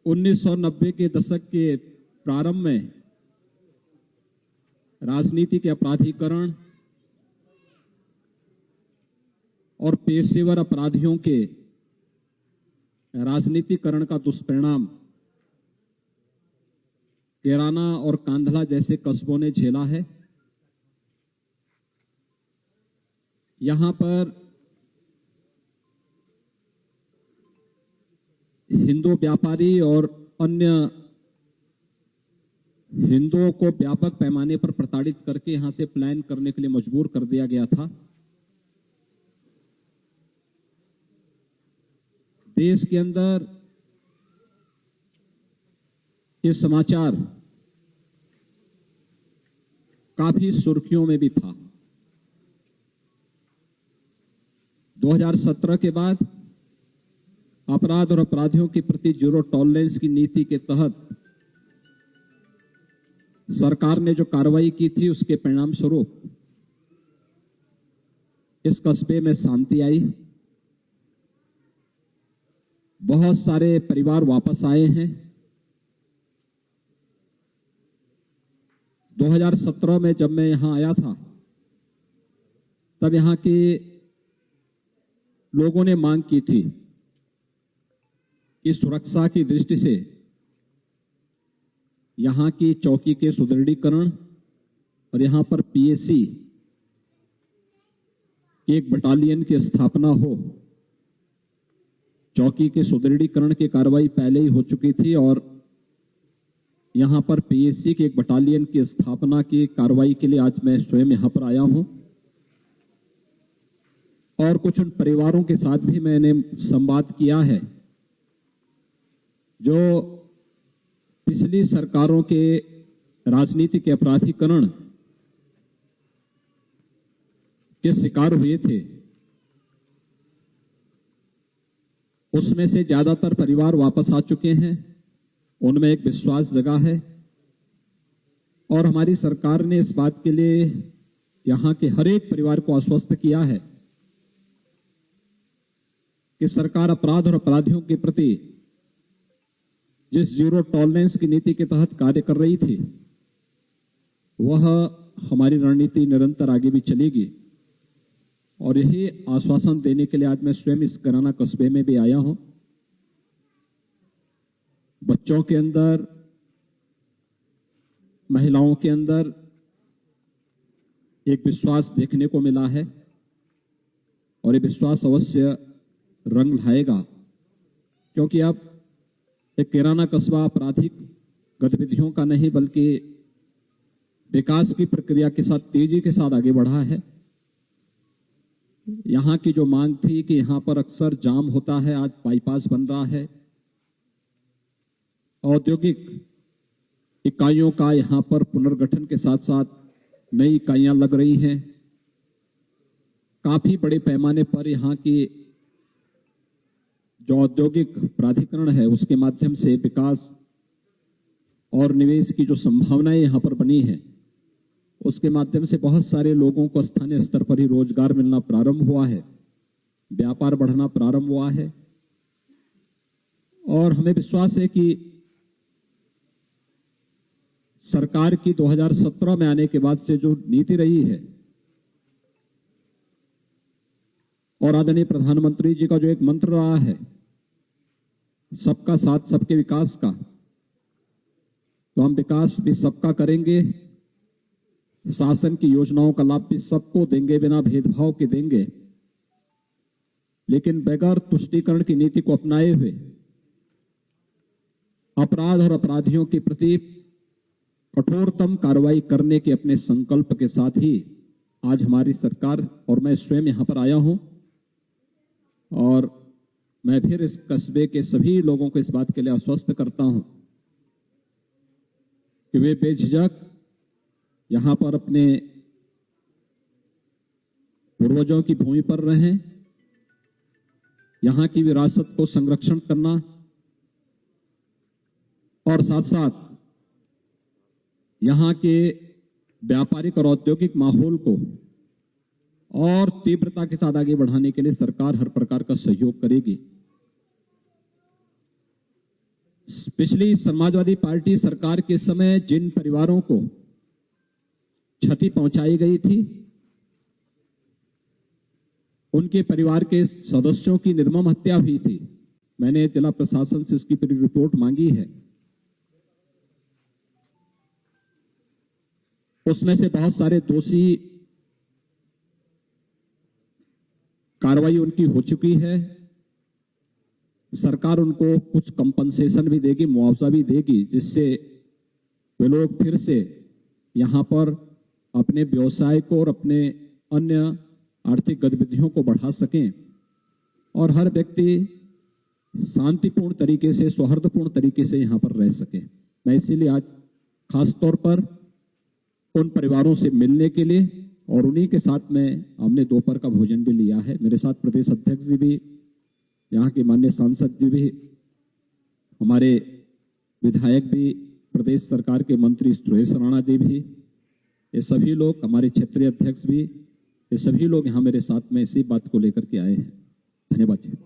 1990 के दशक के प्रारंभ में राजनीति के अपराधीकरण और पेशेवर अपराधियों के राजनीतिकरण का दुष्परिणाम कैराना और कांधला जैसे कस्बों ने झेला है। यहां पर हिंदू व्यापारी और अन्य हिंदुओं को व्यापक पैमाने पर प्रताड़ित करके यहां से पलायन करने के लिए मजबूर कर दिया गया था। देश के अंदर ये समाचार काफी सुर्खियों में भी था। 2017 के बाद अपराध और अपराधियों के प्रति जीरो टॉलरेंस की नीति के तहत सरकार ने जो कार्रवाई की थी, उसके परिणाम स्वरूप इस कस्बे में शांति आई। बहुत सारे परिवार वापस आए हैं। 2017 में जब मैं यहां आया था, तब यहां के लोगों ने मांग की थी कि सुरक्षा की दृष्टि से यहां की चौकी के सुदृढ़ीकरण और यहां पर पीएसी एक बटालियन की स्थापना हो। चौकी के सुदृढ़ीकरण की कार्रवाई पहले ही हो चुकी थी और यहां पर पीएसी के एक बटालियन की स्थापना की कार्रवाई के लिए आज मैं स्वयं यहां पर आया हूं और कुछ उन परिवारों के साथ भी मैंने संवाद किया है जो पिछली सरकारों के राजनीति के अपराधीकरण के शिकार हुए थे। उसमें से ज्यादातर परिवार वापस आ चुके हैं। उनमें एक विश्वास जगा है और हमारी सरकार ने इस बात के लिए यहां के हर एक परिवार को आश्वस्त किया है कि सरकार अपराध और अपराधियों के प्रति जिस जीरो टॉलरेंस की नीति के तहत कार्य कर रही थी, वह हमारी रणनीति निरंतर आगे भी चलेगी। और यही आश्वासन देने के लिए आज मैं स्वयं इस कैराना कस्बे में भी आया हूं। बच्चों के अंदर, महिलाओं के अंदर एक विश्वास देखने को मिला है और ये विश्वास अवश्य रंग लाएगा, क्योंकि अब एक कैराना कस्बा आपराधिक गतिविधियों का नहीं बल्कि विकास की प्रक्रिया के साथ तेजी के साथ आगे बढ़ा है। यहां की जो मांग थी कि यहां पर अक्सर जाम होता है, आज बाईपास बन रहा है। औद्योगिक इकाइयों का यहां पर पुनर्गठन के साथ साथ नई इकाइयां लग रही हैं। काफी बड़े पैमाने पर यहां की जो औद्योगिक प्राधिकरण है, उसके माध्यम से विकास और निवेश की जो संभावनाएं यहां पर बनी है, उसके माध्यम से बहुत सारे लोगों को स्थानीय स्तर पर ही रोजगार मिलना प्रारंभ हुआ है, व्यापार बढ़ना प्रारंभ हुआ है। और हमें विश्वास है कि सरकार की 2017 में आने के बाद से जो नीति रही है और आदरणीय प्रधानमंत्री जी का जो एक मंत्र रहा है, सबका साथ सबके विकास का, तो हम विकास भी सबका करेंगे, शासन की योजनाओं का लाभ भी सबको देंगे, बिना भेदभाव के देंगे, लेकिन बगैर तुष्टीकरण की नीति को अपनाए हुए अपराध और अपराधियों के प्रति कठोरतम कार्रवाई करने के अपने संकल्प के साथ ही आज हमारी सरकार और मैं स्वयं यहां पर आया हूं। और मैं फिर इस कस्बे के सभी लोगों को इस बात के लिए आश्वस्त करता हूं कि वे बेझिझक यहां पर अपने पूर्वजों की भूमि पर रहें। यहां की विरासत को संरक्षण करना और साथ साथ यहां के व्यापारिक और औद्योगिक माहौल को और तीव्रता के साथ आगे बढ़ाने के लिए सरकार हर प्रकार का सहयोग करेगी। पिछली समाजवादी पार्टी सरकार के समय जिन परिवारों को क्षति पहुंचाई गई थी, उनके परिवार के सदस्यों की निर्मम हत्या हुई थी। मैंने जिला प्रशासन से इसकी पूरी रिपोर्ट मांगी है। उसमें से बहुत सारे दोषी कार्रवाई उनकी हो चुकी है। सरकार उनको कुछ कंपनसेशन भी देगी, मुआवजा भी देगी, जिससे वे लोग फिर से यहां पर अपने व्यवसाय को और अपने अन्य आर्थिक गतिविधियों को बढ़ा सकें और हर व्यक्ति शांतिपूर्ण तरीके से, सौहार्दपूर्ण तरीके से यहां पर रह सके। मैं इसीलिए आज खास तौर पर उन परिवारों से मिलने के लिए और उन्हीं के साथ में हमने दोपहर का भोजन भी लिया है। मेरे साथ प्रदेश अध्यक्ष जी भी, यहाँ के माननीय सांसद जी भी, हमारे विधायक भी, प्रदेश सरकार के मंत्री सुरेश राणा जी भी, ये सभी लोग, हमारे क्षेत्रीय अध्यक्ष भी, ये सभी लोग यहाँ मेरे साथ में इसी बात को लेकर के आए हैं। धन्यवाद जी।